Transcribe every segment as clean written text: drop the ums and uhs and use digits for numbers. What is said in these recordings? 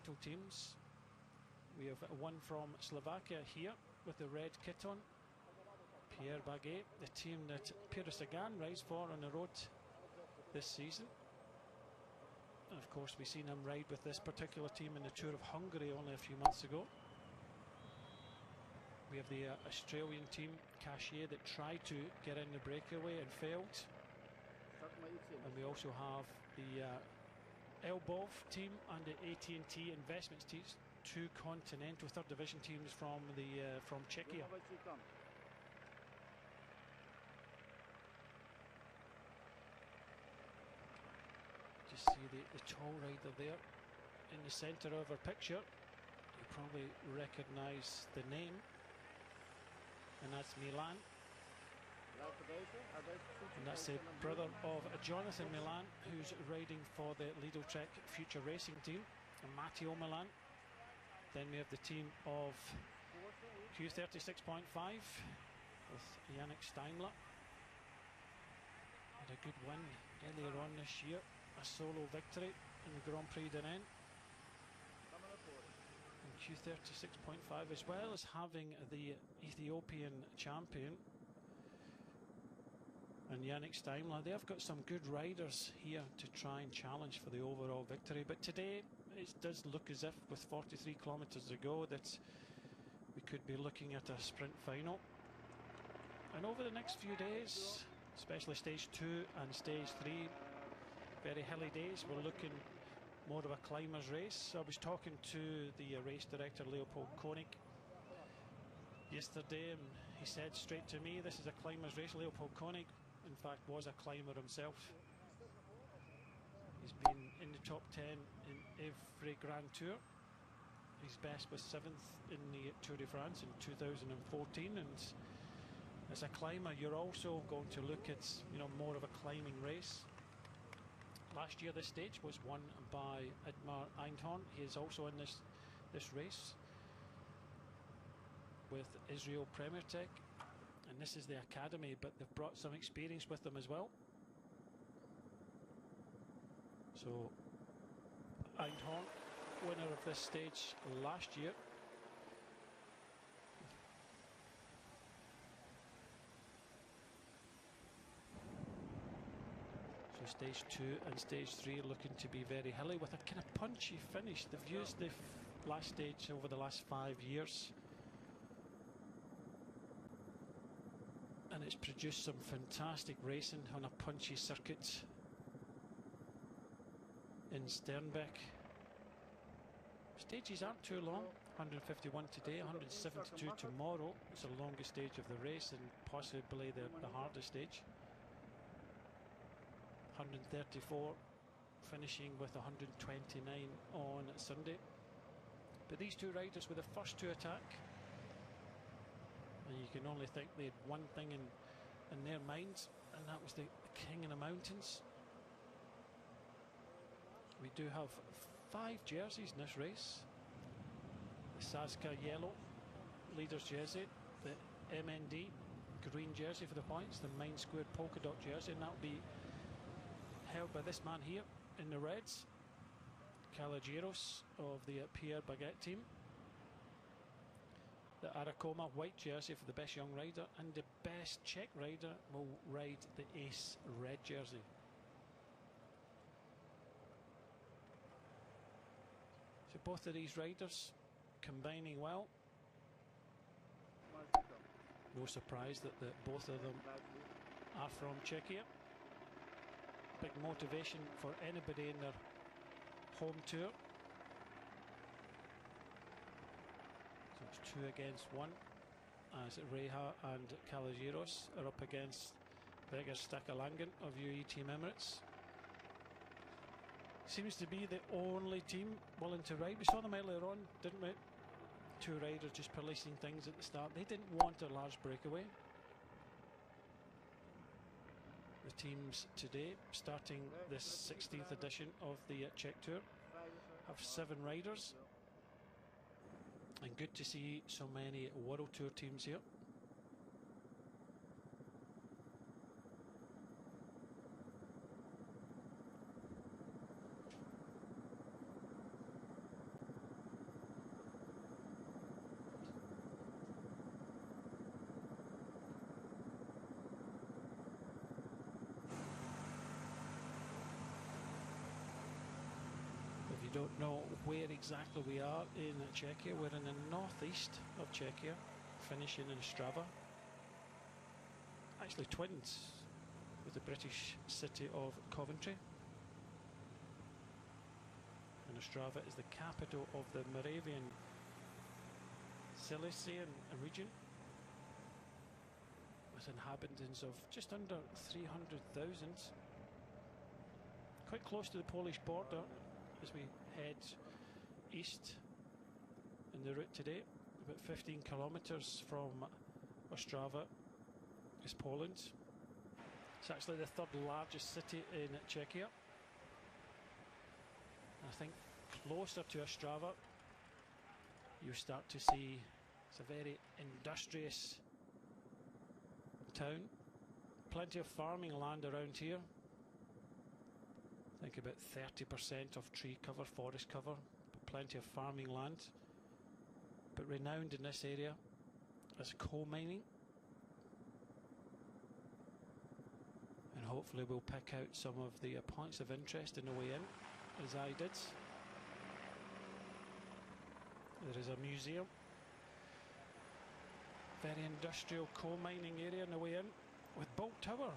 continental teams. We have one from Slovakia here with the red kit on, Pierre Baguet, the team that Peter Sagan rides for on the road this season. And of course, we've seen him ride with this particular team in the Tour of Hungary only a few months ago. We have the Australian team, Cashier, that tried to get in the breakaway and failed. And we also have the Elbov team and the AT&T Investments teams, two continental third division teams from Czechia. Just see the tall rider there in the centre of our picture. You probably recognise the name, and that's Milan. And that's the brother of Jonathan Milan, who's riding for the Lidl Trek Future Racing team, and Matteo Milan. Then we have the team of Q36.5 with Yannick Steimler. Had a good win earlier on this year, a solo victory in the Grand Prix de Rennes. And Q36.5, as well as having the Ethiopian champion and Yannick Steimler. They've got some good riders here to try and challenge for the overall victory. But today it does look as if, with 43 kilometres to go, that we could be looking at a sprint final. And over the next few days, especially stage 2 and stage 3, very hilly days, we're looking more of a climbers race. So I was talking to the race director Leopold Koenig yesterday, and he said straight to me, this is a climbers race. Leopold Koenig, in fact, was a climber himself. He's been in the top 10 in every Grand Tour. His best was 7th in the Tour de France in 2014. And as a climber, you're also going to look at, more of a climbing race. Last year, this stage was won by Idmar Eindhoven. He is also in this race with Israel Premier Tech, and this is the academy, but they've brought some experience with them as well. So Eindhoven, winner of this stage last year. So stage 2 and stage 3 looking to be very hilly with a kind of punchy finish. They've used the last stage over the last 5 years, and it's produced some fantastic racing on a punchy circuit in Sternbeck. Stages aren't too long, 151 today, 172 tomorrow. It's the longest stage of the race and possibly the hardest stage. 134 finishing with 129 on Sunday. But these two riders were the first to attack, and you can only think they had one thing in their minds, and that was the king of the mountains. We do have 5 jerseys in this race. The Sazka yellow leader's jersey, the MND green jersey for the points, the Main Square polka dot jersey, and that will be held by this man here in the reds, Kalagiros of the Pierre Baguet team. The Aracoma white jersey for the best young rider, and the best Czech rider will ride the Ace red jersey. So both of these riders combining well. No surprise that both of them are from Czechia. Big motivation for anybody in their home tour. So it's 2 against 1 as Reha and Kalagiros are up against Vegas Stakalangan of UAE Team Emirates. Seems to be the only team willing to ride. We saw them earlier on, didn't we? 2 riders just policing things at the start. They didn't want a large breakaway. The teams today, starting this 16th edition of the Czech Tour, have 7 riders. And good to see so many World Tour teams here. don't know where exactly we are in Czechia. We're in the northeast of Czechia, finishing in Strava. Actually twins with the British city of Coventry. And Ostrava is the capital of the Moravian Silesian region, with inhabitants of just under 300,000. Quite close to the Polish border as we head east in the route today. About 15 kilometers from Ostrava is Poland. It's actually the third largest city in Czechia. I think closer to Ostrava you start to see it's a very industrious town. Plenty of farming land around here. I think about 30% of tree cover, forest cover, but plenty of farming land. But renowned in this area as coal mining. And hopefully we'll pick out some of the points of interest in the way in, as I did. There is a museum. Very industrial coal mining area in the way in, with Bolt Tower.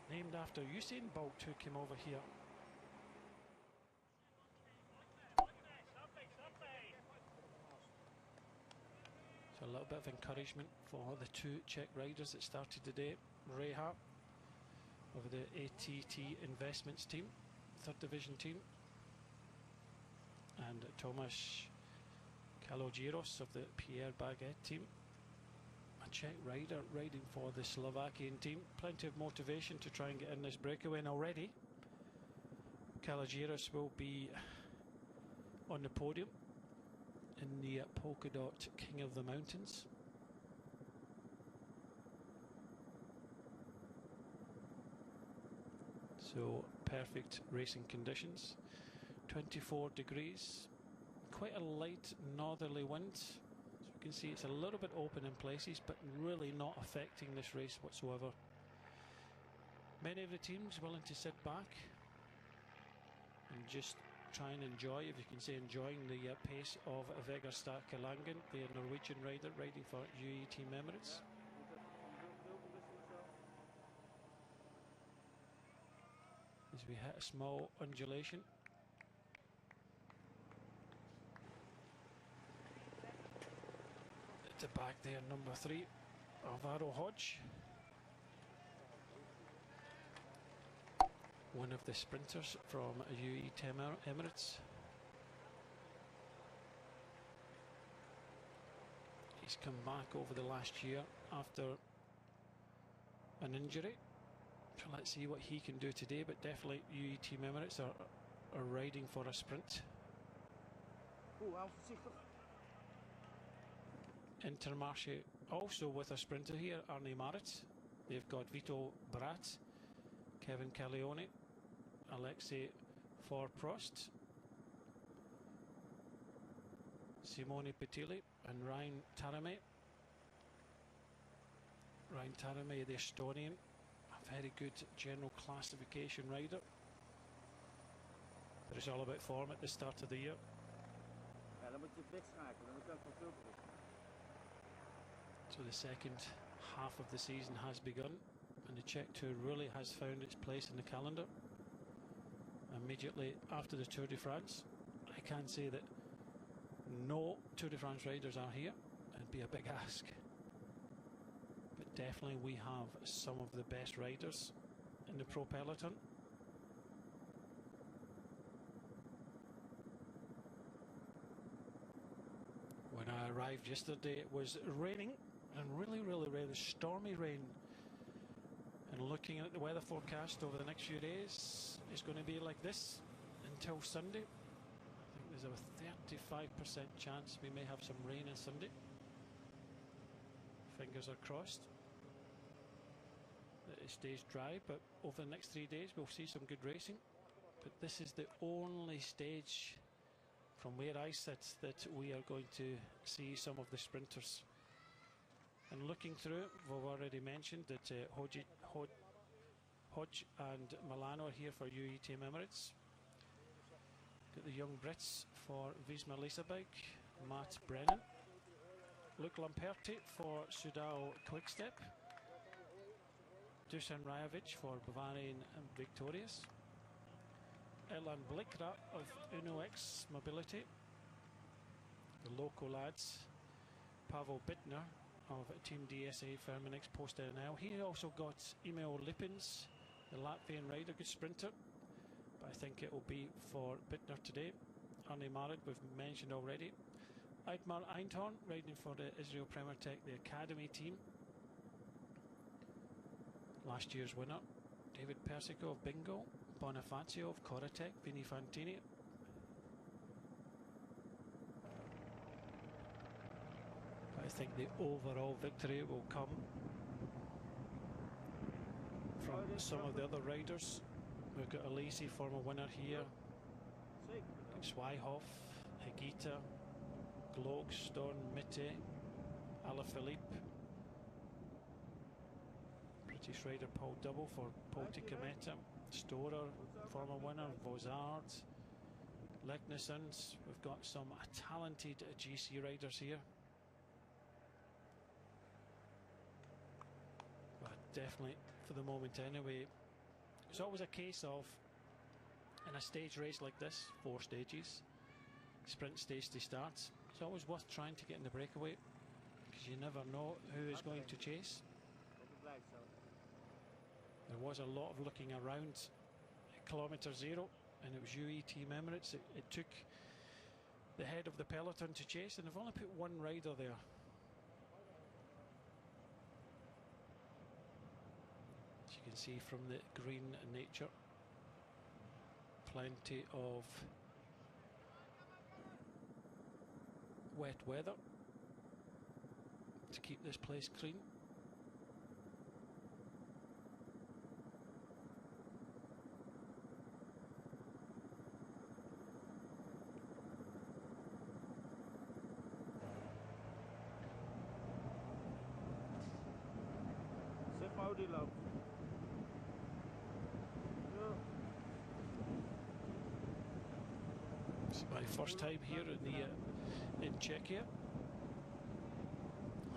Named after Usain Bolt, who came over here. So a little bit of encouragement for the two Czech riders that started today. Reha of the ATT Investments team, third division team, and Tomáš Kalogiros of the Pierre Baguette team. A Czech rider riding for the Slovakian team. Plenty of motivation to try and get in this breakaway, and already Kalogiros will be on the podium in the polka dot King of the Mountains. So perfect racing conditions. 24 degrees, quite a light northerly wind. As you can see, it's a little bit open in places, but really not affecting this race whatsoever. Many of the teams willing to sit back and just try and enjoy, if you can say enjoying, the pace of Vegard Starke Langen, the Norwegian rider riding for UAE Team Emirates. As we hit a small undulation. At the back there, number 3, Alvaro Hodge. One of the sprinters from UAE Team Emirates. He's come back over the last year after an injury. So let's see what he can do today, but definitely UAE Team Emirates are riding for a sprint. Intermarché also with a sprinter here, Arne Marit. They've got Vito Brat, Kevin Calleone, Alexei Forprost, Simone Petilli and Ryan Taramay. Ryan Taramay, the Estonian, a very good general classification rider. But it's all about form at the start of the year. So the second half of the season has begun, and the Czech Tour really has found its place in the calendar. Immediately after the Tour de France, I can say that no Tour de France riders are here. It'd be a big ask. But definitely we have some of the best riders in the pro peloton. When I arrived yesterday, it was raining, and really rain, stormy rain. And looking at the weather forecast over the next few days, it's going to be like this until Sunday. I think there's a 35% chance we may have some rain on Sunday. Fingers are crossed that it stays dry, but over the next 3 days we'll see some good racing. But this is the only stage from where I sit that we are going to see some of the sprinters. And looking through, we've already mentioned that Hodge and Milano are here for UAE Team Emirates. young Brits for Visma Leserbeck, Matt Brennan. Luke Lamperti for Sudal Quickstep. Dusan Rajovic for Bavarian Victorious. Erland Blikra of Uno X Mobility. The local lads. Pavel Bittner of Team DSA Firmenich Post NL. He also got Emil Lippens, the Latvian rider, good sprinter. But I think it will be for Bittner today. Arne Marid, we've mentioned already. Eidmar Einhorn riding for the Israel Premier Tech, the academy team. Last year's winner. David Persico of Bingo. Bonifacio of Coratec. Vini Fantini. I think the overall victory will come from some of the other riders. We've got Alesi, former winner here. Zweihoff, Higita, Glock, Storm, Mitte, Alaphilippe. British rider Paul Double for Polti-Cometa. Storer, former winner. Vozard, Legnesons. We've got some talented GC riders here. Definitely, for the moment anyway, it's always a case of, in a stage race like this, 4 stages, sprint stage to start, it's always worth trying to get in the breakaway, because you never know who is going to chase. There was a lot of looking around at kilometre 0, and it was UE Team Emirates. It took the head of the peloton to chase, and they've only put one rider there. You can see from the green nature, plenty of wet weather to keep this place clean. It's my first time here in Czechia,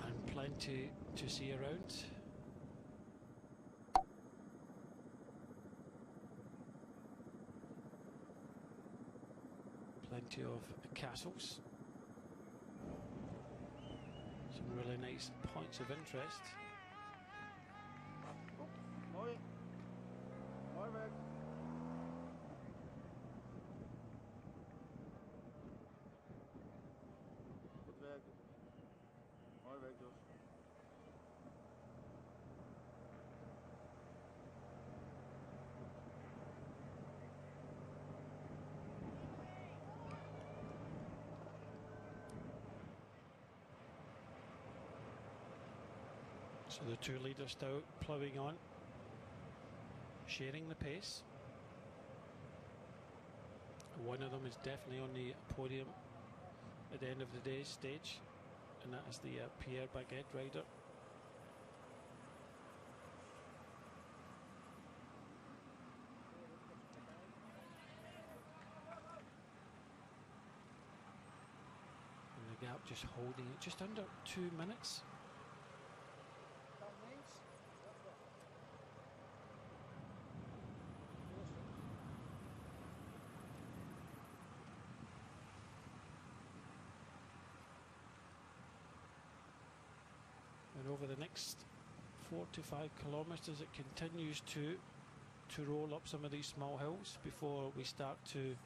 and plenty to see around. Plenty of castles. Some really nice points of interest. So the two leaders still ploughing on, sharing the pace. One of them is definitely on the podium at the end of the day's stage, and that is the Pierre Baguette rider. And the gap just holding it just under 2 minutes. And over the next 4 to 5 kilometres, it continues to roll up some of these small hills before we start to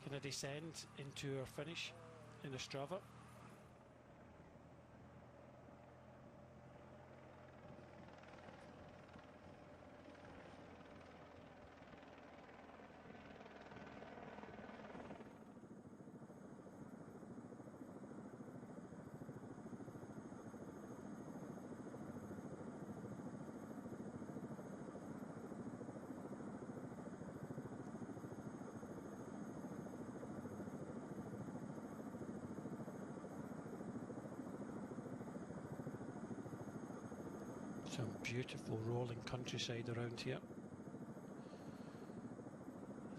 kind of descend into our finish in Ostrava. Some beautiful rolling countryside around here.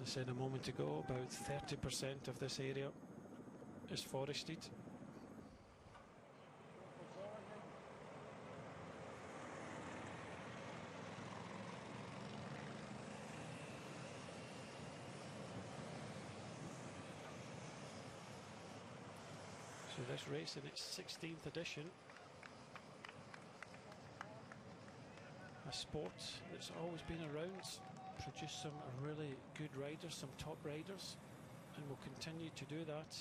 As I said a moment ago, about 30% of this area is forested. So this race in its 16th edition, a sport that's always been around, produced some really good riders, some top riders, and will continue to do that.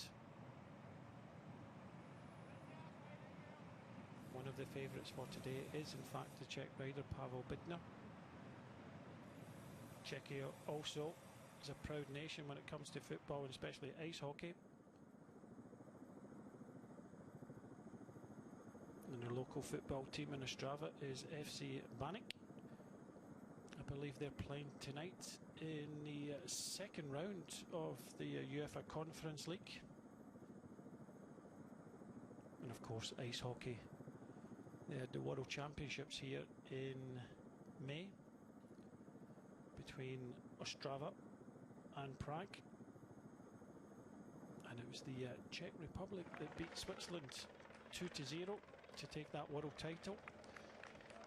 One of the favourites for today is in fact the Czech rider Pavel Bidner. Czechia also is a proud nation when it comes to football and especially ice hockey. And their local football team in Ostrava is FC Baník. I believe they're playing tonight in the second round of the UEFA Conference League. And of course ice hockey. They had the World Championships here in May between Ostrava and Prague. And it was the Czech Republic that beat Switzerland 2-0 to take that world title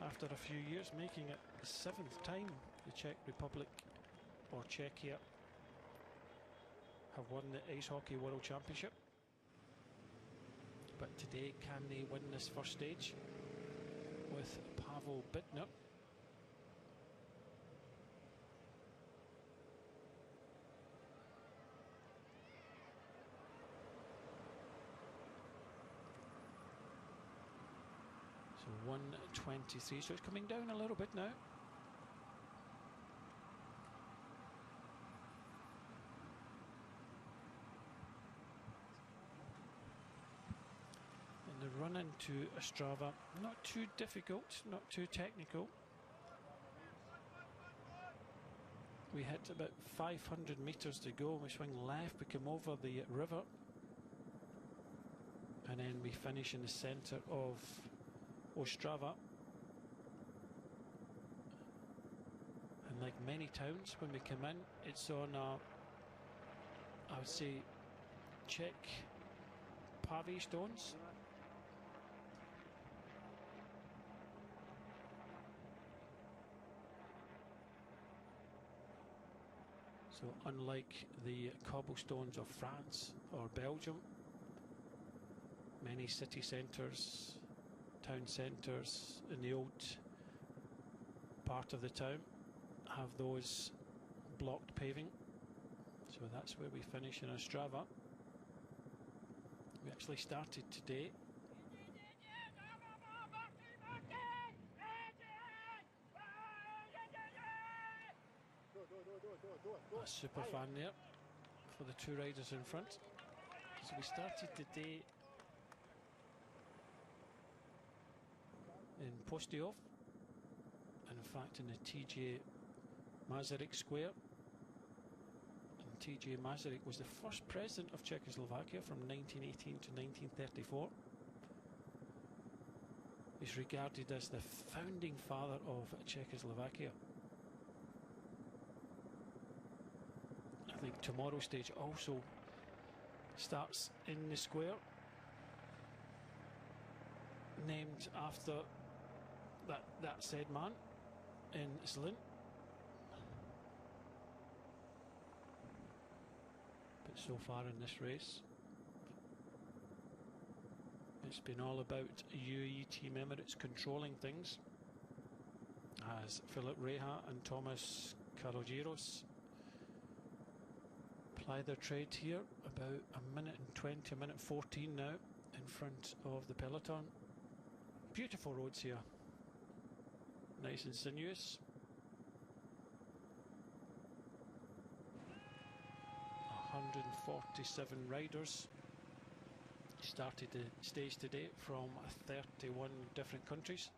after a few years, making it the 7th time the Czech Republic or Czechia have won the Ice Hockey World Championship. But today, can they win this first stage with Pavel Bidner? So 1:23, so it's coming down a little bit now. And the run into Ostrava, not too difficult, not too technical. We hit about 500 metres to go. We swing left, we come over the river, and then we finish in the centre of Ostrava. And like many towns, when we come in, it's on I would say Czech pave stones. So unlike the cobblestones of France or Belgium, many city centres, town centres in the old part of the town have those blocked paving. So that's where we finish in Ostrava. We actually started today a super fan there for the two riders in front. So we started today in Postihov, and in fact in the TJ Masaryk Square. And TJ Masaryk was the first president of Czechoslovakia from 1918 to 1934. He's regarded as the founding father of Czechoslovakia. I think tomorrow's stage also starts in the square, named after that said man in Zlin. But so far in this race, it's been all about UAE Team Emirates controlling things, as Philip Reha and Thomas Karogiros ply their trade here. About a minute and 20, a minute 14 now in front of the peloton. Beautiful roads here, nice and sinuous. 147 riders started the stage today from 31 different countries.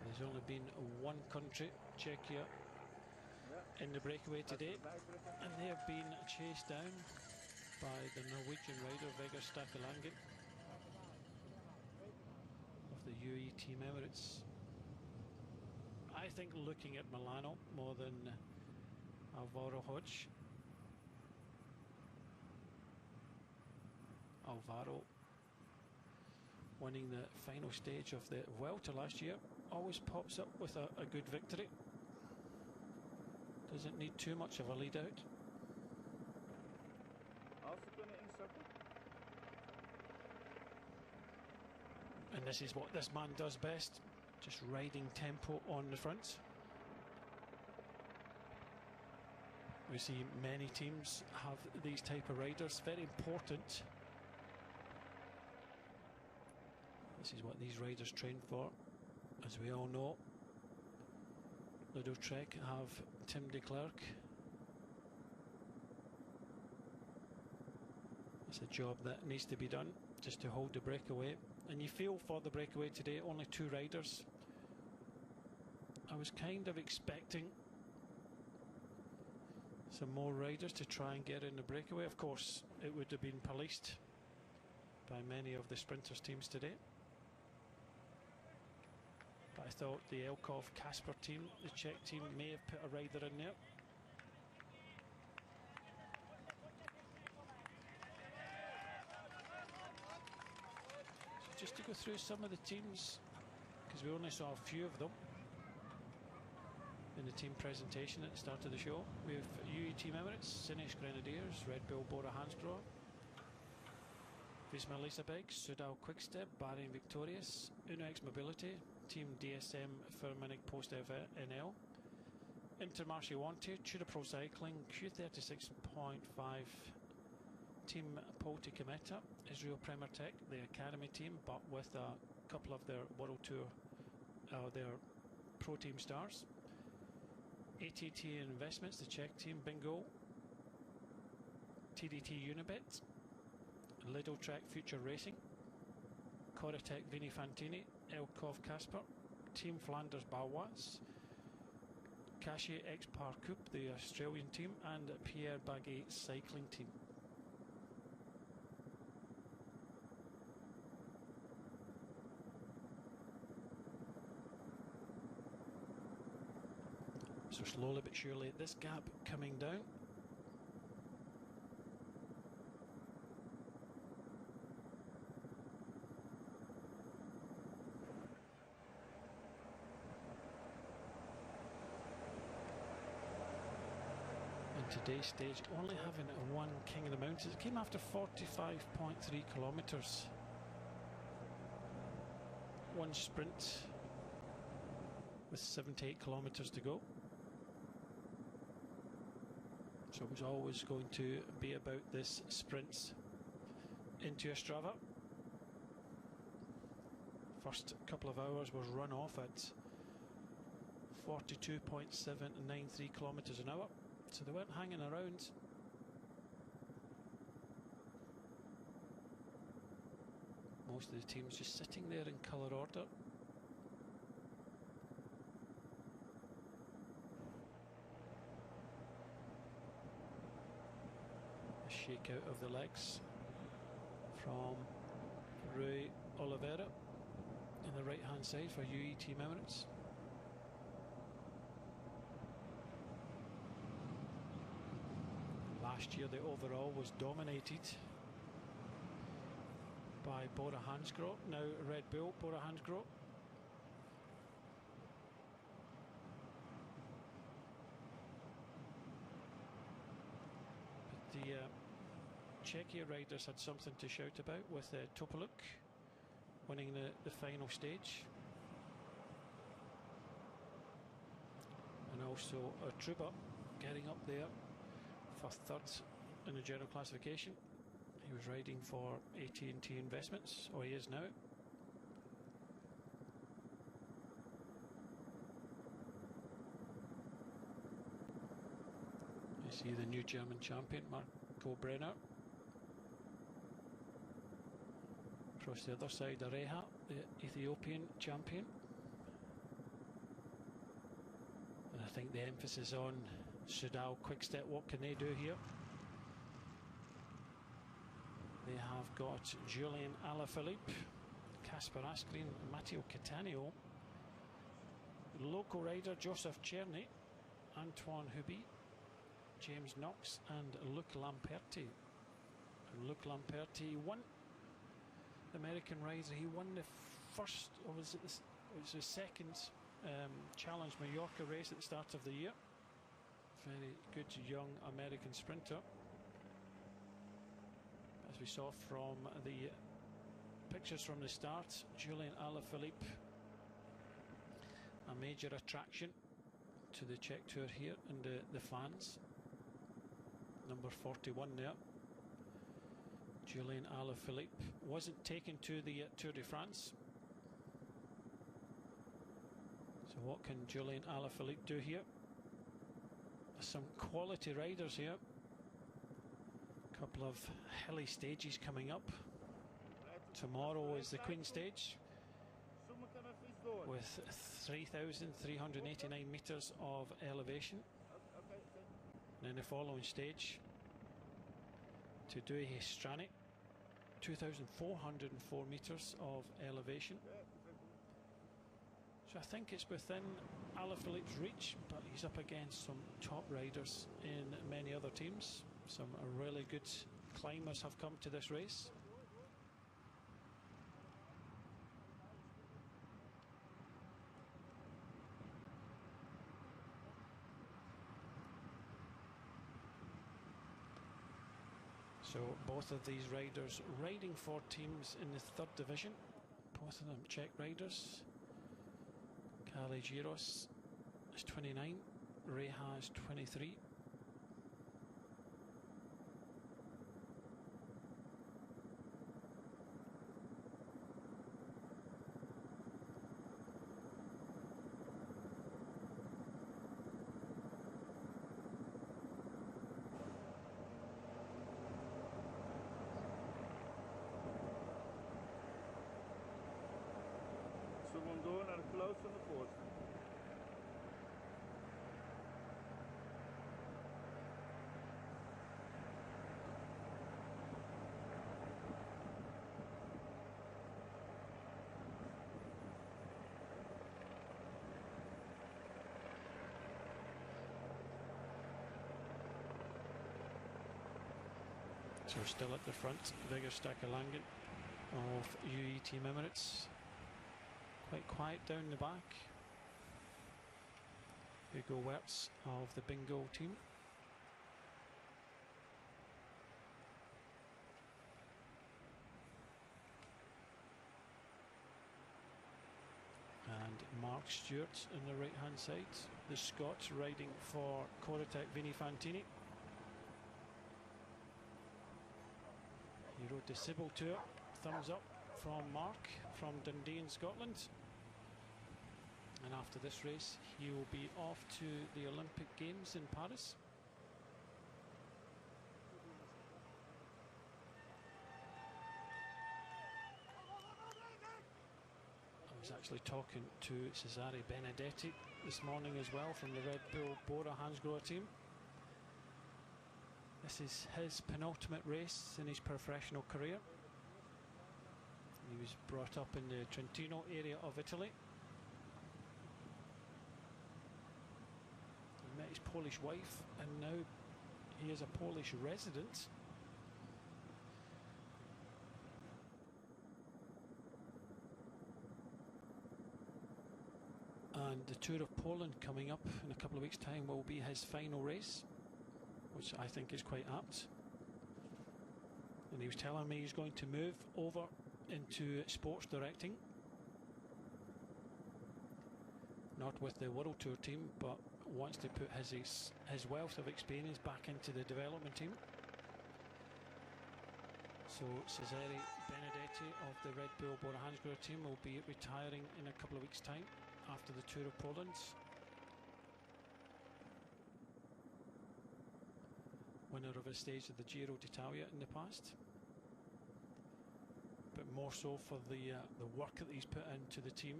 There's only been one country, Czechia, in the breakaway today, and they have been chased down by the Norwegian rider Vegard Stakalangen of the UAE Team Emirates. I think looking at Milano more than Alvaro Hodge. Alvaro winning the final stage of the Vuelta last year. Always pops up with a good victory. Doesn't need too much of a lead out. And this is what this man does best, just riding tempo on the front. We see many teams have these type of riders, very important. This is what these riders train for, as we all know. Czech have Tim de Klerk. It's a job that needs to be done, just to hold the breakaway. And you feel for the breakaway today, only 2 riders. I was kind of expecting some more riders to try and get in the breakaway. Of course, it would have been policed by many of the sprinters teams today. But I thought the Elkov Kasper team, the Czech team, may have put a rider in there. So just to go through some of the teams, because we only saw a few of them in the team presentation at the start of the show. We have UE Team Emirates, Sinesh Grenadiers, Red Bull Bora Hansgrohe, Visma Leasebike, Sudal Quickstep, Bahrain Victorious, UnoX Mobility, Team DSM Firmenich Post NL, Intermarché Wanted, Tudor Pro Cycling, Q36.5, Team Polti Cometa, Israel Premier Tech, the Academy team, but with a couple of their World Tour, their Pro Team stars. ATT Investments, the Czech team, Bingo, TDT Unibet, Lidl Track Future Racing, Coratec Vini Fantini, Elkov Kasper, Team Flanders Balois, Kashi X Parcoup, the Australian team, and Pierre Baguet Cycling team. So slowly but surely this gap coming down. And today's stage only having one King of the Mountains. It came after 45.3 kilometres. One sprint with 78 kilometres to go. So it was always going to be about this sprints into Ostrava. First couple of hours was run off at 42.793 kilometres an hour. So they weren't hanging around. Most of the teams just sitting there in colour order. Shake out of the legs from Rui Oliveira in the right hand side for UE Team Emirates. Last year the overall was dominated by Bora Hansgrohe, now Red Bull Bora Hansgrohe. But the Czechia riders had something to shout about with Topoluk winning the final stage, and also Truba getting up there for third in the general classification. He was riding for AT&T Investments, or he is now. You see the new German champion Marco Brenner. Across the other side, Areha, the Ethiopian champion. And I think the emphasis on Sudal Quickstep, what can they do here? They have got Julian Alaphilippe, Kasper Asgreen, Matteo Cattaneo, local rider Joseph Czerny, Antoine Hubi, James Knox and Luke Lamperti. And Luke Lamperti won the American rider. He won the first, or was it the second Challenge Mallorca race at the start of the year. Very good young American sprinter. As we saw from the pictures from the start, Julian Alaphilippe, a major attraction to the Czech Tour here, and the fans. Number 41 there. Julian Alaphilippe wasn't taken to the Tour de France. So what can Julian Alaphilippe do here? Some quality riders here. A couple of hilly stages coming up. Tomorrow is the Queen stage with 3,389 metres of elevation. And then the following stage, to Strani, 2,404 metres of elevation. So I think it's within Alaphilippe's reach, but he's up against some top riders in many other teams. Some really good climbers have come to this race. So both of these riders riding for teams in the 3rd division. Both of them Czech riders. Kale Giros is 29, Reha is 23. Door naar de kloot van de poort. So we're still at the front, Vigor Stakalangen of UE Team Emirates. Quite quiet down the back. Hugo Wertz of the Bingo team. And Mark Stewart on the right hand side. The Scots riding for Corotec Vini Fantini. He rode the Sybil Tour. Thumbs up from Mark from Dundee in Scotland. And after this race he will be off to the Olympic Games in Paris. I was actually talking to Cesare Benedetti this morning as well from the Red Bull Bora Hansgrohe team. This is his penultimate race in his professional career. He was brought up in the Trentino area of Italy. He met his Polish wife and now he is a Polish resident. And the Tour of Poland coming up in a couple of weeks' time will be his final race, which I think is quite apt. And he was telling me he's going to move over into sports directing, not with the World Tour team, but wants to put his wealth of experience back into the development team. So Cesare Benedetti of the Red Bull Bora Hansgrohe team will be retiring in a couple of weeks' time after the Tour of Poland. Winner of a stage of the Giro d'Italia in the past, but more so for the work that he's put into the team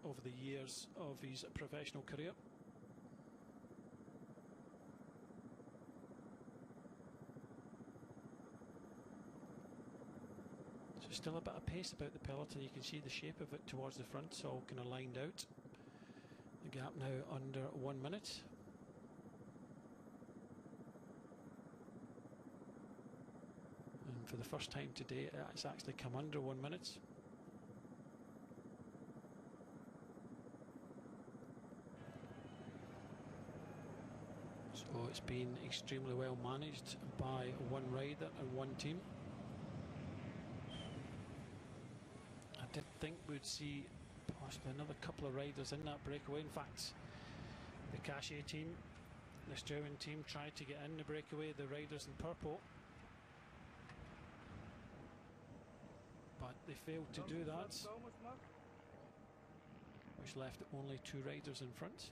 over the years of his professional career. So still a bit of pace about the peloton. You can see the shape of it towards the front, it's all kind of lined out. The gap now under 1 minute. for the first time today, it's actually come under 1 minute. So it's been extremely well managed by one rider and one team. I did think we'd see possibly another couple of riders in that breakaway. In fact, the Cachet team, the Australian team, tried to get in the breakaway, the riders in purple, but they failed to do that, which left only 2 riders in front.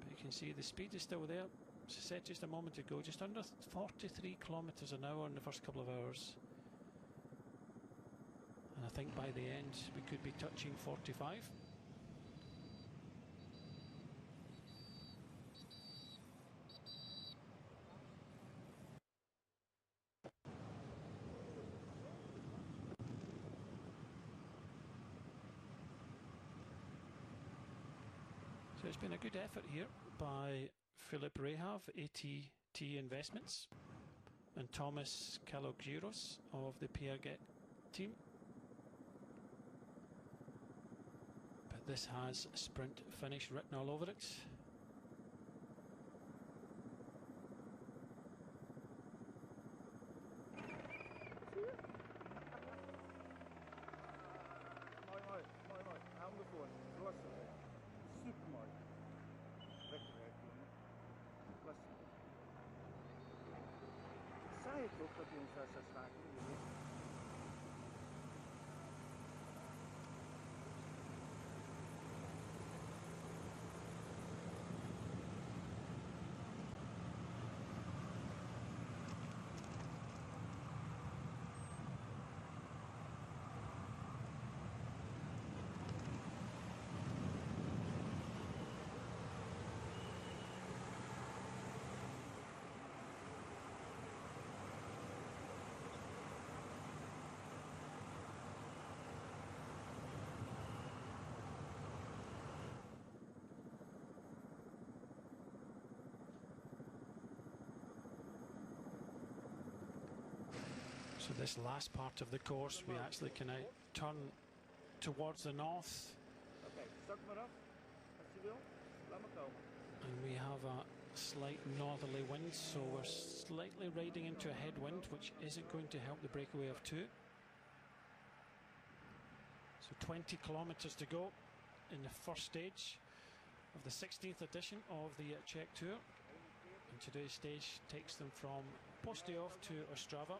But you can see the speed is still there. As I said just a moment ago, just under 43 kilometres an hour in the first couple of hours. And I think by the end we could be touching 45. So it's been a good effort here by Philip Rehav, ATT Investments, and Thomas Kalogiros of the Pierre team. But this has sprint finish written all over it. So this last part of the course, we actually can now turn towards the north. And we have a slight northerly wind, so we're slightly riding into a headwind, which isn't going to help the breakaway of 2. So 20 kilometres to go in the first stage of the 16th edition of the Czech Tour. And today's stage takes them from Postejov to Ostrava,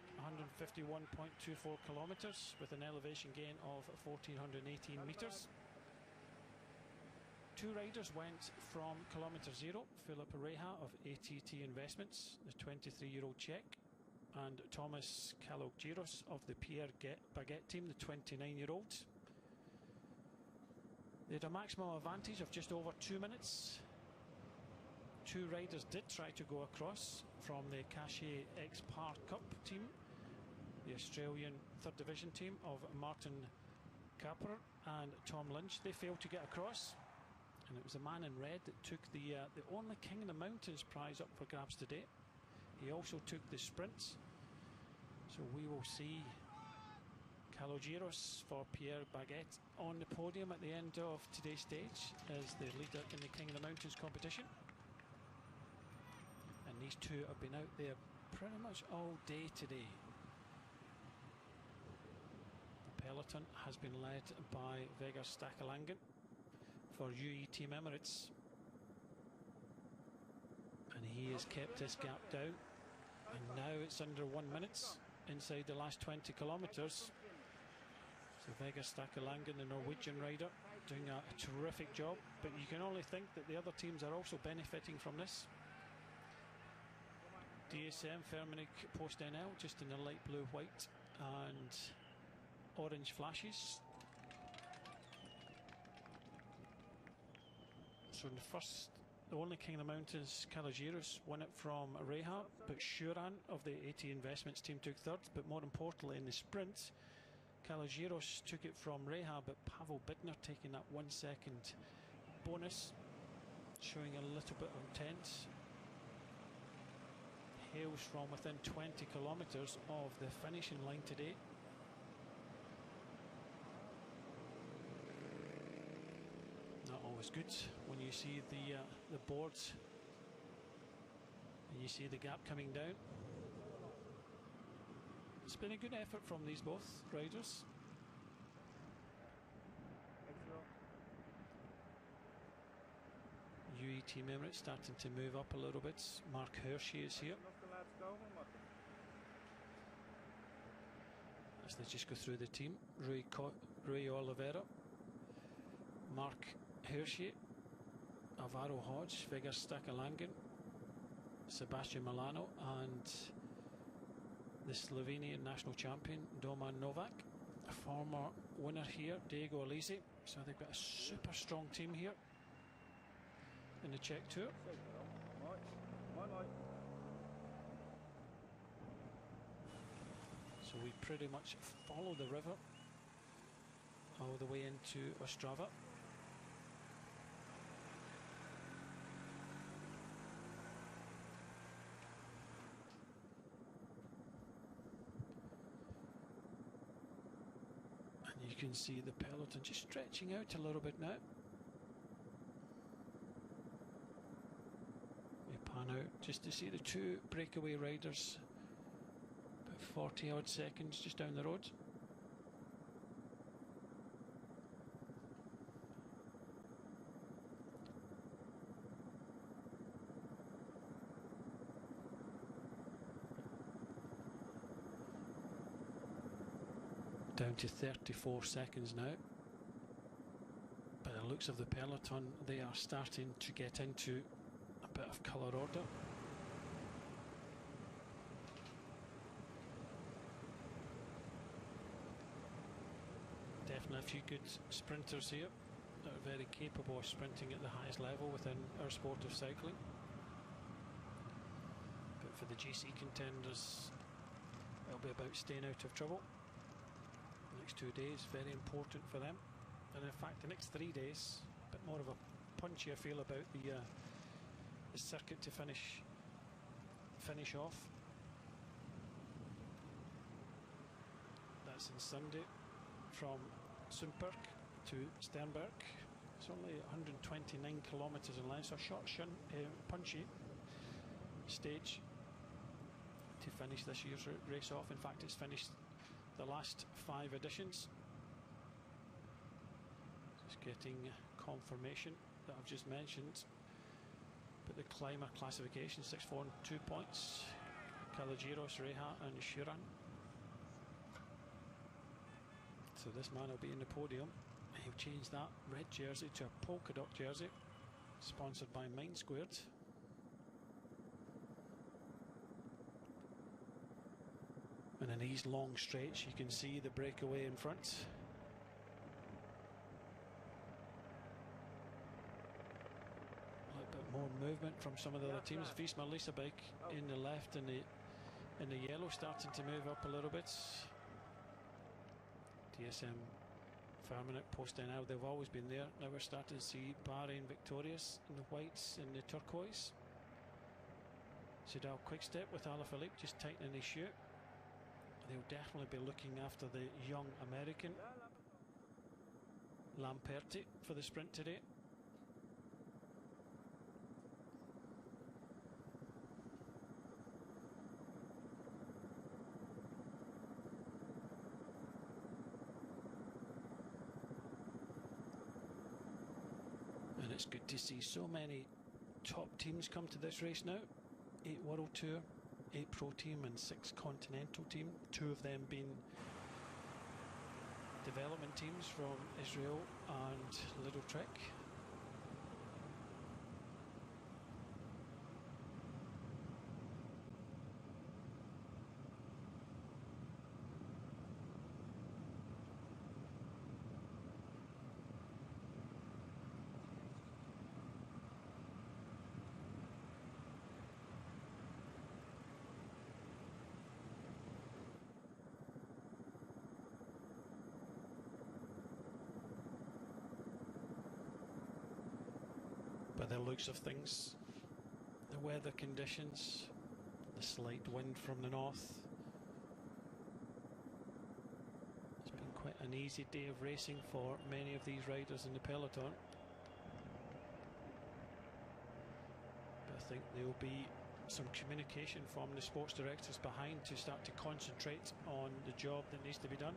151.24 kilometres with an elevation gain of 1418 metres. 2 riders went from kilometre 0, Philip Reha of ATT Investments, the 23-year-old Czech, and Thomas Kalogiros of the Pierre Baguette team, the 29-year-old. They had a maximum advantage of just over 2 minutes. 2 riders did try to go across from the Cachet X-Par Cup team, the Australian 3rd Division team of Martin Capper and Tom Lynch. They failed to get across, and it was a man in red that took the only King of the Mountains prize up for grabs today. He also took the sprints, so we will see Kalogiros for Pierre Baguette on the podium at the end of today's stage as the leader in the King of the Mountains competition. And these 2 have been out there pretty much all day today. The peloton has been led by Vegard Stakalangen for UE Team Emirates, and he has kept this gap down, and now it's under 1 minute inside the last 20 kilometres. So Vegard Stakalangen, the Norwegian rider, doing a terrific job, but you can only think that the other teams are also benefiting from this. DSM, Fermanagh, Post NL, just in the light blue, white and orange flashes. So in the only King of the Mountains, Kalogiros, won it from Reha, but Shuran of the AT Investments team took 3rd. But more importantly, in the sprint, Kalogiros took it from Reha, but Pavel Bidner taking that 1 second bonus, showing a little bit of intent. hails from within 20 kilometres of the finishing line today. Not always good when you see the boards and you see the gap coming down. It's been a good effort from these both riders. UE Team Emirates starting to move up a little bit. Mark Hershey is here. As they just go through the team, Rui Oliveira, Mark Hershey, Alvaro Hodge, Vegar Stakalangan, Sebastian Milano, and the Slovenian national champion Doman Novak, a former winner here, Diego Alisi. So they've got a super strong team here in the Czech Tour. So we pretty much follow the river all the way into Ostrava. And you can see the peloton just stretching out a little bit now. We pan out just to see the two breakaway riders, about 40 odd seconds just down the road. Down to 34 seconds now. By the looks of the peloton, they are starting to get into a bit of colour order. Definitely a few good sprinters here that are very capable of sprinting at the highest level within our sport of cycling. But for the GC contenders, it'll be about staying out of trouble. Next 2 days, very important for them, and in fact the next 3 days, a bit more of a punchy I feel about the circuit to finish off. That's on Sunday from Sundberg to Sternberg. It's only 129 kilometres in length, so a short punchy stage to finish this year's race off. In fact, it's finished the last 5 editions. Just getting confirmation that I've just mentioned. But the climber classification, 6, 4 and 2 points. Kalogiros, Reha and Shuran. So this man will be in the podium. He'll change that red jersey to a polka dot jersey, sponsored by Mind Squared. And in these long straights, you can see the breakaway in front. A little bit more movement from some of the other teams. Visma Lisabek in the left and in the yellow, starting to move up a little bit. DSM Firmenich posting out, they've always been there. Now we're starting to see Bahrain victorious in the whites and the turquoise. Soudal Quickstep with Alaphilippe just tightening his shoe. They'll definitely be looking after the young American Lamperti for the sprint today. And it's good to see so many top teams come to this race now. 8 World Tour, 8 Pro Team and 6 Continental Team, 2 of them being development teams from Israel and Little Trek. By the looks of things, the weather conditions the slight wind from the north. It's been quite an easy day of racing for many of these riders in the peloton. But I think there will be some communication from the sports directors behind to start to concentrate on the job that needs to be done.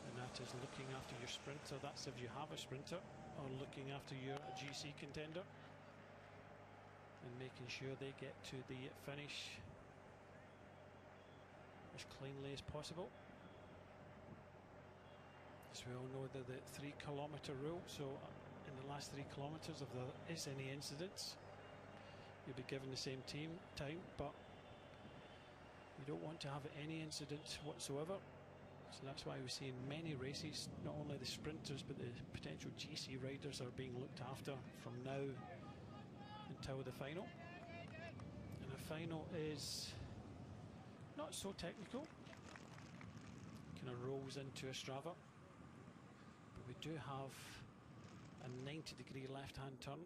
And that is looking after your sprinter. That's if you have a sprinter, or looking after your GC contender and making sure they get to the finish as cleanly as possible. As we all know, the 3 kilometre rule, so in the last 3 kilometres, if there is any incidents, you'll be given the same time, but you don't want to have any incident whatsoever. So that's why we see in many races, not only the sprinters but the potential GC riders are being looked after from now until the final. And the final is not so technical, kind of rolls into a Strava, but we do have a 90-degree left-hand turn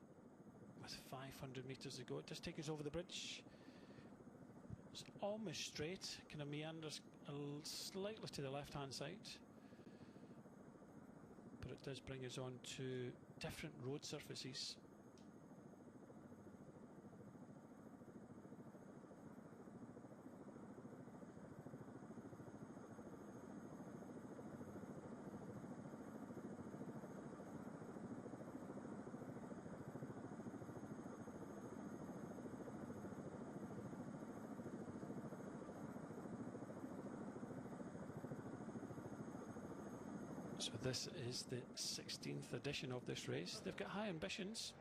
with 500 metres to go. It does take us over the bridge. It's almost straight, kind of meanders slightly to the left-hand side, but it does bring us on to different road surfaces. So this is the 16th edition of this race. They've got high ambitions,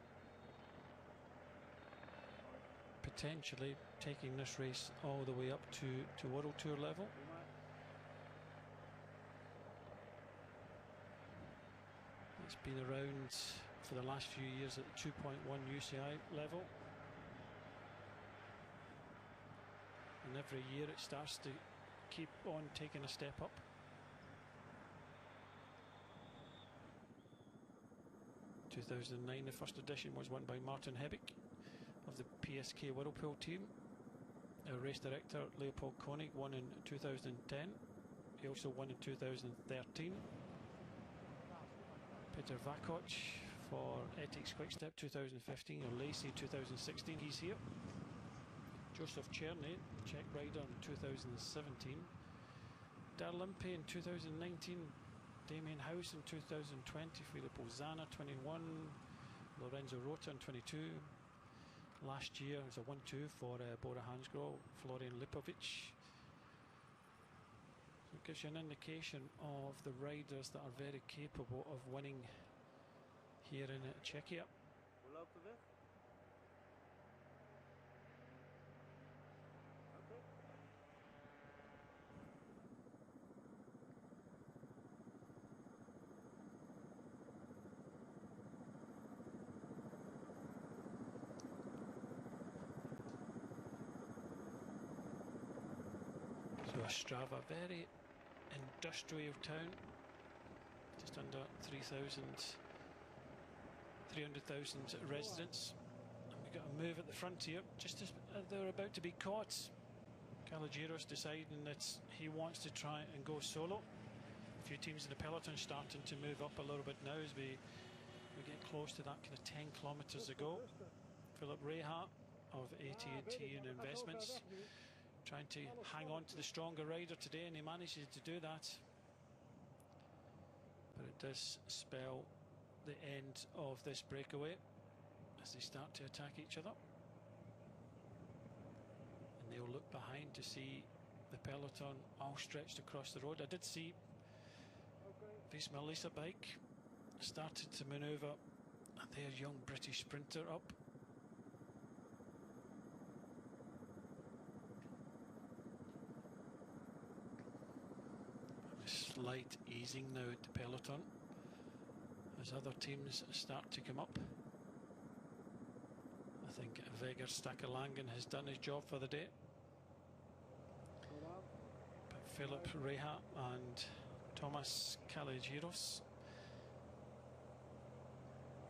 potentially taking this race all the way up to World Tour level. It's been around for the last few years at 2.1 UCI level, and every year it starts to keep on taking a step up. 2009, the first edition was won by Martin Hebig of the PSK Whirlpool team. Our race director Leopold Koenig won in 2010. He also won in 2013. Peter Vakoc for Ethics Quickstep 2015, or Lacey 2016, he's here. Joseph Cherney, Czech rider in 2017. Darlimpe in 2019. Damien House in 2020, Filippo Zana 21, Lorenzo Rota in 22. Last year it was a 1-2 for Bora Hansgrohe, Florian Lipovic. So it gives you an indication of the riders that are very capable of winning here in Czechia. Ostrava, very industrial town, just under 300,000 residents. And we've got a move at the front here, just as they're about to be caught. Kalogiros deciding that he wants to try and go solo. A few teams in the peloton starting to move up a little bit now as we get close to that kind of 10 kilometres to go. Philip Reha of AT&T and Investments trying to hang on to the stronger rider today, and he manages to do that. But it does spell the end of this breakaway as they start to attack each other. And they'll look behind to see the peloton all stretched across the road. I did see Visma Lisa bike started to manoeuvre their young British sprinter up. Slight easing now at the peloton as other teams start to come up. I think Vegard Stakalangen has done his job for the day. But Philip Reha and Thomas Kalogiros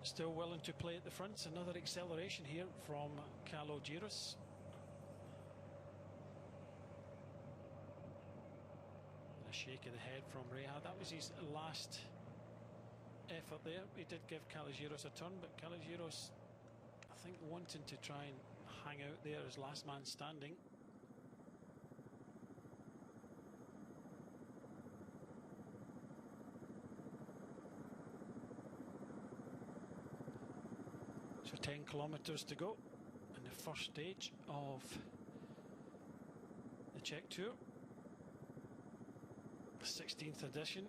still willing to play at the front. Another acceleration here from Kalogiris. And a shake of the head from Reha. That was his last effort there. He did give Kalogiris a turn, but Kalogiris, I think, wanting to try and hang out there as last man standing. So 10 kilometres to go in the first stage of the Czech Tour, the 16th edition.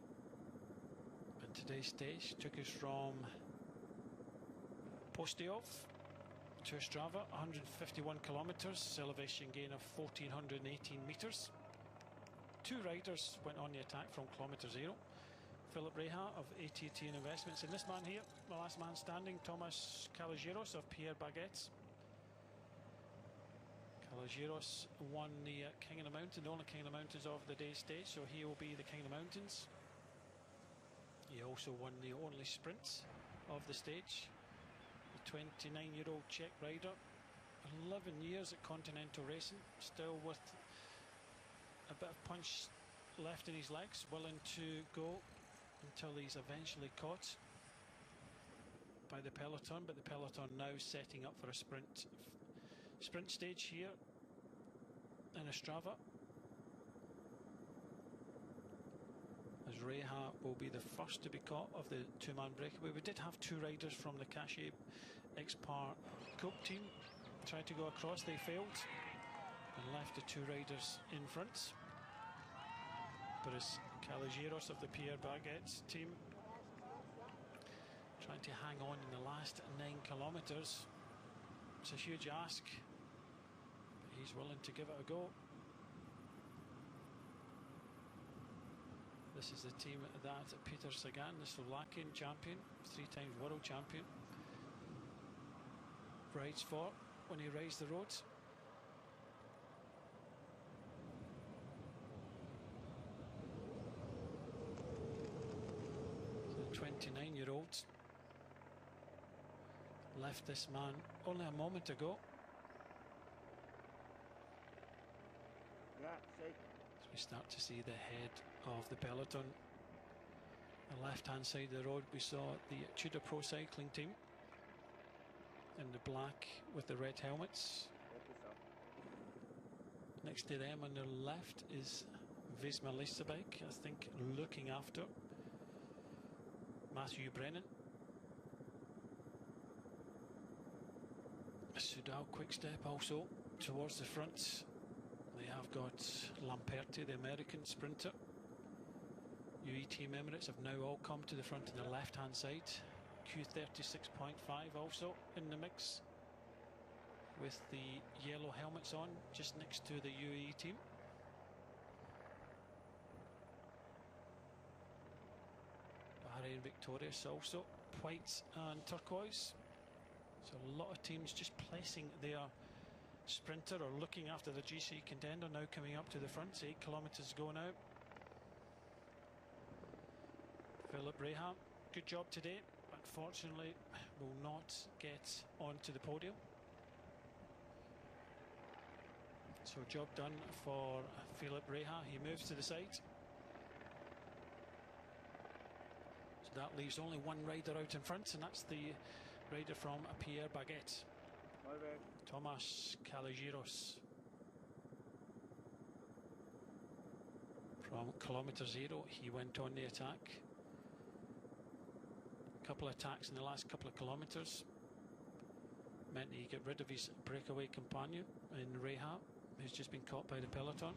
And today's stage took us from Postejov to Ostrava, 151 kilometres, elevation gain of 1418 metres. Two riders went on the attack from kilometre zero. Philip Reha of ATT Investments, and this man here, the last man standing, Thomas Kalogiris of Pierre Baguette. Kalogiris won the King of the Mountain, the only King of the Mountains of the day's stage, so he will be the King of the Mountains. He also won the only sprint of the stage. The 29-year-old Czech rider, 11 years at Continental Racing, still with a bit of punch left in his legs, willing to go until he's eventually caught by the peloton, but the peloton now setting up for a sprint stage here in Ostrava, as Reha will be the first to be caught of the two-man breakaway. We did have two riders from the Cachet Expar Cope team try to go across. They failed and left the two riders in front. But it's Kalogiris of the Pierre Baguette team trying to hang on in the last 9 kilometres. It's a huge ask, but he's willing to give it a go. This is the team that Peter Sagan, the Slovakian champion, 3 times world champion, rides for when he rides the roads. The 29-year-old left this man only a moment ago. Yeah, shake. As we start to see the head of the peloton. On the left-hand side of the road, we saw the Tudor Pro Cycling team in the black with the red helmets. Next to them on the left is Visma Leasebike, I think, looking after Matthew Brennan. Soudal Quickstep also towards the front. They have got Lamperti, the American sprinter. UE Team Emirates have now all come to the front on the left hand side. Q36.5 also in the mix with the yellow helmets on just next to the UAE team. Bahrain victorious also, white and turquoise. So a lot of teams just placing their sprinter or looking after the GC contender now coming up to the front. 8 kilometres to go now. Philip Reha, good job today. Unfortunately, will not get onto the podium. So job done for Philip Reha. He moves to the side. So that leaves only one rider out in front, and that's the rider from Pierre Baguette, Thomas Kalogiris. From kilometre zero, he went on the attack. Couple of attacks in the last couple of kilometres meant he got rid of his breakaway companion in Reha, who's just been caught by the peloton,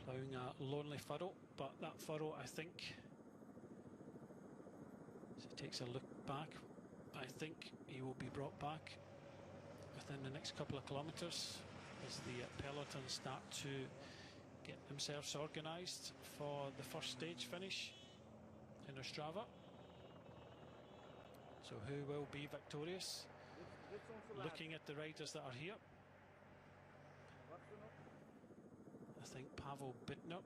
ploughing a lonely furrow. But that furrow, I think, as he takes a look back, I think he will be brought back within the next couple of kilometres as the peloton start to get themselves organised for the first stage finish in Ostrava. So who will be victorious? Looking at the riders that are here, I think Pavel Bittner,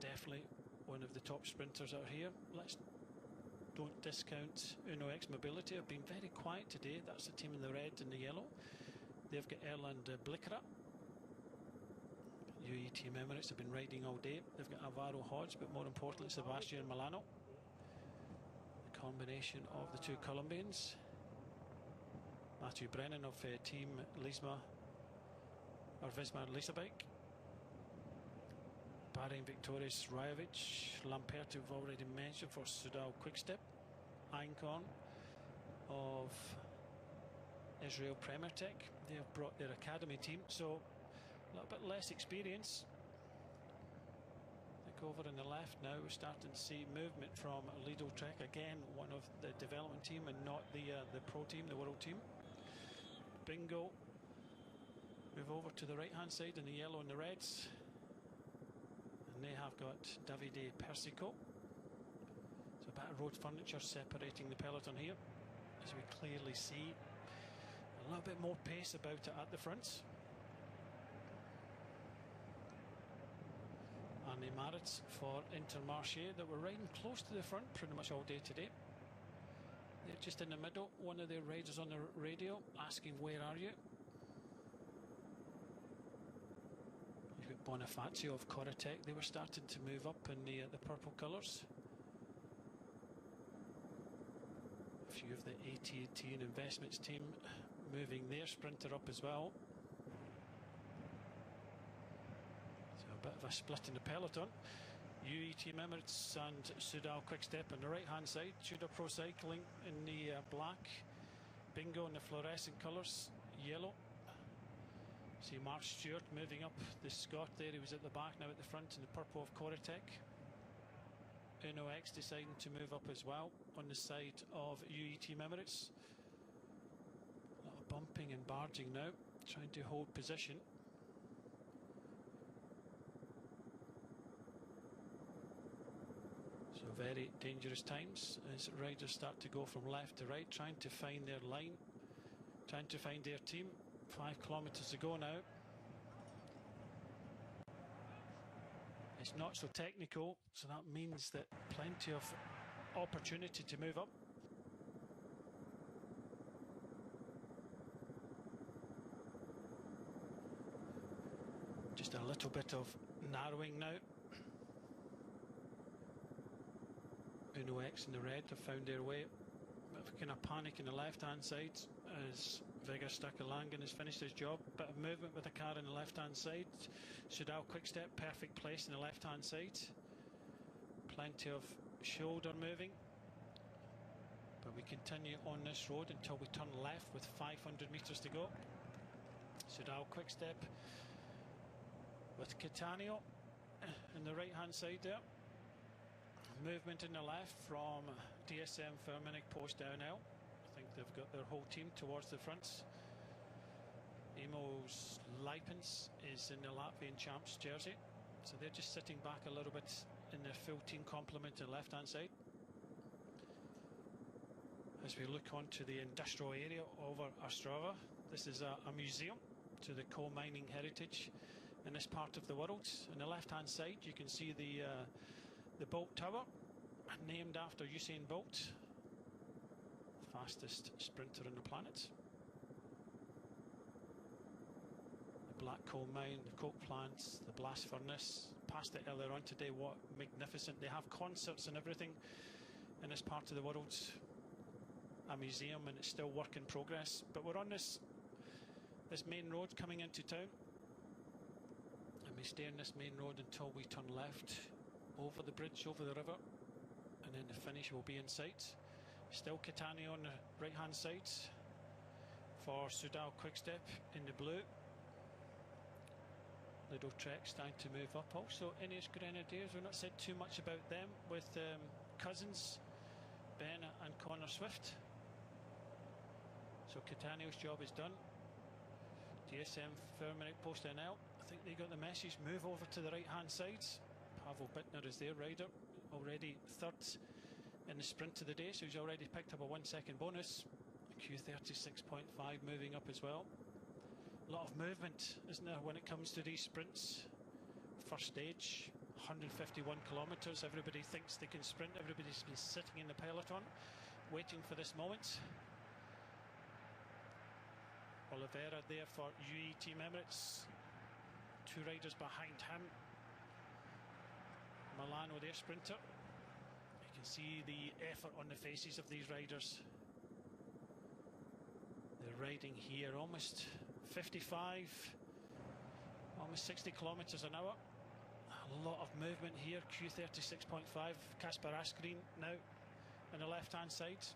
definitely one of the top sprinters out here. Let's don't discount Uno X Mobility. Have been very quiet today. That's the team in the red and the yellow. They've got Erland Blickera. UE Team Emirates have been riding all day. They've got Alvaro Hodge, but more importantly Sebastian Milano. The combination of the two Colombians. Matthew Brennan of Team Lisma, or Visma Leasabike. Bahrain Victorious Rajovic. Lampert, we've already mentioned, for Sudal Quickstep. Einkorn of Israel Premier Tech. They have brought their academy team, so a little bit less experience. Look over on the left now, we're starting to see movement from Lido Trek, again one of the development team and not the pro team, the world team. Bingo move over to the right hand side in the yellow and the reds, and they have got Davide Persico. So a bit of road furniture separating the peloton here, as we clearly see a little bit more pace about it at the fronts. And the Maritz for Intermarché that were riding close to the front pretty much all day today. They're just in the middle. One of their riders on the radio asking, "Where are you?" You've got Bonifacio of Corratec. They were starting to move up in the purple colours. A few of the AT&T and Investments team moving their sprinter up as well. A bit of a split in the peloton. UE Team Emirates and Sudal Quickstep on the right hand side. Tudor Pro Cycling in the black. Bingo in the fluorescent colours, yellow. See Mark Stewart moving up, the Scot there, he was at the back, now at the front in the purple of Corratec. Uno X deciding to move up as well on the side of UE Team Emirates. A lot of bumping and barging now, trying to hold position. So very dangerous times as riders start to go from left to right, trying to find their line, trying to find their team. 5 kilometres to go now. It's not so technical, so that means that plenty of opportunity to move up. Just a little bit of narrowing now. Uno X in the red have found their way. Bit of a kind of panic in the left hand side as Vegard Stakalangen has finished his job. Bit of movement with the car on the left hand side. Sudal Quickstep, perfect place in the left hand side. Plenty of shoulder moving. But we continue on this road until we turn left with 500 metres to go. Sudal Quickstep with Catania in the right hand side there. Movement in the left from DSM Firmenich Post down now. I think they've got their whole team towards the fronts. Emos Lipens is in the Latvian champs jersey, so they're just sitting back a little bit in their full team complement to the left hand side. As we look onto the industrial area over Ostrava, this is a museum to the coal mining heritage in this part of the world. On the left hand side you can see the Bolt Tower, named after Usain Bolt, fastest sprinter on the planet. The black coal mine, the coke plants, the blast furnace. Passed it earlier on today. What magnificent! They have concerts and everything in this part of the world. A museum, and it's still work in progress. But we're on this main road coming into town, and we stay on this main road until we turn left over the bridge, over the river, and then the finish will be in sight. Still Catania on the right hand side for Sudal Quickstep in the blue. Lido Trek starting to move up. Also Ineos Grenadiers, we've not said too much about them, with Cousins, Ben and Connor Swift. So Catania's job is done. DSM Firmenich Post NL, I think they got the message, move over to the right hand side. Pavel Bittner is their rider, already third in the sprint of the day, so he's already picked up a 1 second bonus. Q36.5 moving up as well. A lot of movement, isn't there, when it comes to these sprints? First stage, 151 kilometres. Everybody thinks they can sprint. Everybody's been sitting in the peloton waiting for this moment. Oliveira there for UE Team Emirates. 2 riders behind him. Milano, their sprinter. You can see the effort on the faces of these riders. They're riding here almost 55, almost 60 kilometres an hour. A lot of movement here. Q36.5, Kasper Asgreen now on the left hand side.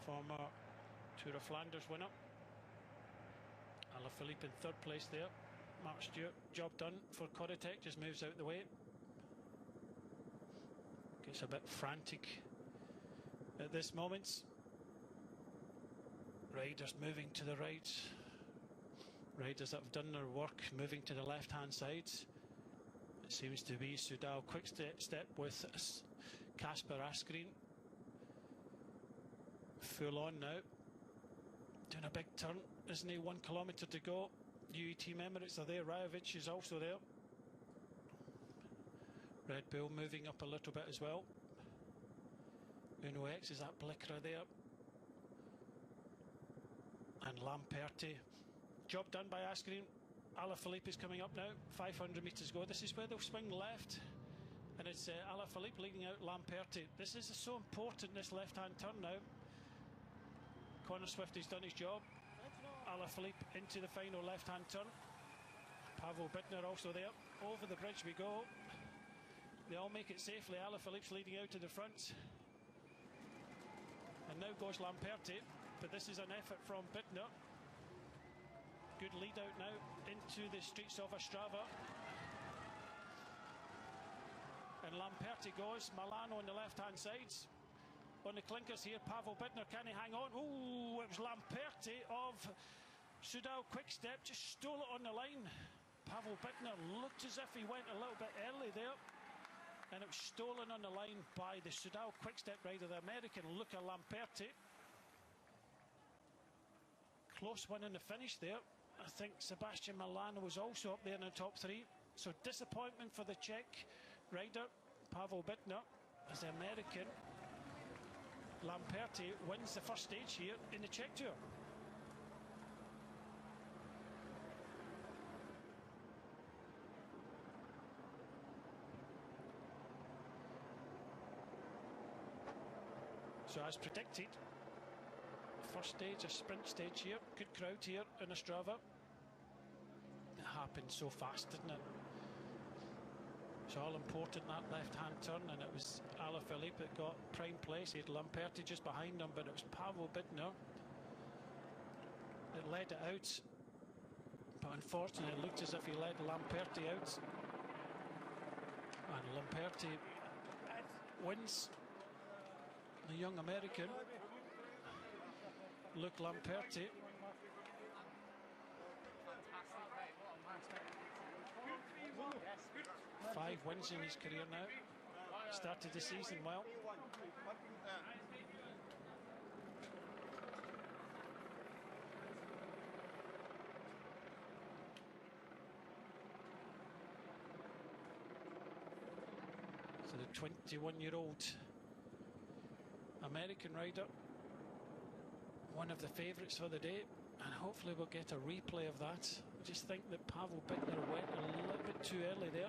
Former Tour of Flanders winner. Alaphilippe in 3rd place there. Mark Stewart, job done for Corotech, just moves out the way. Gets a bit frantic at this moment. Riders moving to the right. Riders that have done their work moving to the left hand side. It seems to be Soudal quick step with Kasper Asgreen. Full on now. Doing a big turn, isn't he? 1 kilometre to go. UE Team Emirates are there. Rajovic is also there. Red Bull moving up a little bit as well. Uno X is at Blickra there. And Lamperti. Job done by Asgreen. Alaphilippe is coming up now. 500 metres go. This is where they'll swing left. And it's Alaphilippe leading out Lamperti. This is so important, this left-hand turn now. Connor Swift has done his job. Alaphilippe into the final left-hand turn. Pavel Bittner also there. Over the bridge we go. They all make it safely. Alaphilippe's leading out to the front. And now goes Lamperti. But this is an effort from Bittner. Good lead out now into the streets of Ostrava. And Lamperti goes. Milano on the left-hand side. On the clinkers here, Pavel Bittner, can he hang on? Oh, it was Lamperti of Soudal Quickstep, just stole it on the line. Pavel Bittner looked as if he went a little bit early there. And it was stolen on the line by the Soudal Quickstep rider, the American Luca Lamperti. Close one in the finish there. I think Sebastian Milano was also up there in the top 3. So disappointment for the Czech rider, Pavel Bittner, as the American Lamperti wins the first stage here in the Czech Tour. So as predicted, first stage, a sprint stage here. Good crowd here in Ostrava. It happened so fast, didn't it? It's all important, that left-hand turn, and it was Alaphilippe that got prime place. He had Lamperti just behind him, but it was Pavel Bittner that led it out. But unfortunately, it looked as if he led Lamperti out. And Lamperti wins. The young American, Luc Lamperti. Five wins in his career now. Started the season well. So the 21-year-old American rider, one of the favourites for the day, and hopefully we'll get a replay of that. I just think that Pavel Bittner went a little bit too early there.